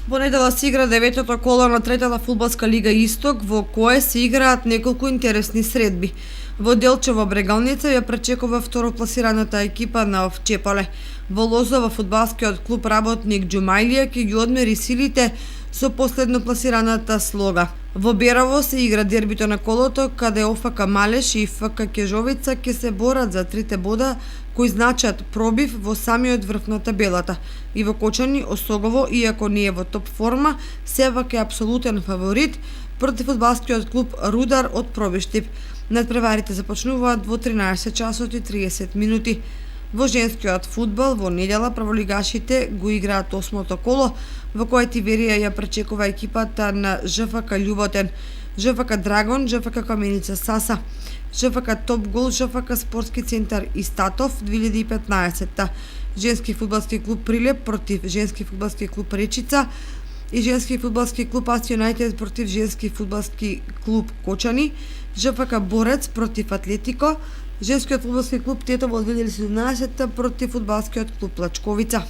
Во недела се игра деветото коло на третата фудбалска лига Исток, во кое се играат неколку интересни средби. Во Делчево Брегалница ја пречекува второпласираната екипа на Овчепале. Во Лозово фудбалскиот клуб Работник Џумајлија ќе ги одмери силите со последно пласираната Слога. Во Берово се игра дербито на колото, каде ОФК Малеш и ФК Кежовица ќе се борат за трите бода кои значат пробив во самиот врв на табелата. И во Кочани, Осогово, иако не е во топ форма, сепак е апсолутен фаворит против фудбалскиот клуб Рудар од Пробиштип. Надпреварите започнуваат во 13 часот и 30 минути. Во женскиот фудбал во недела прволигашите го играат осмото коло, во кое Тиверија ја пречекува екипата на ЖФК Љуботен, ЖФК Драгон, ЖФК Каменица Саса, ЖФК Топ Гол, ЖФК Спортски центар Истатов 2015, женски фудбалски клуб Прилеп против женски фудбалски клуб Речица и женски фудбалски клуб Ас Юнајтед против женски фудбалски клуб Кочани, ЖФК Борец против Атлетико, женскиот фудбалски клуб Тетово 2017 против фудбалскиот клуб Лачковица.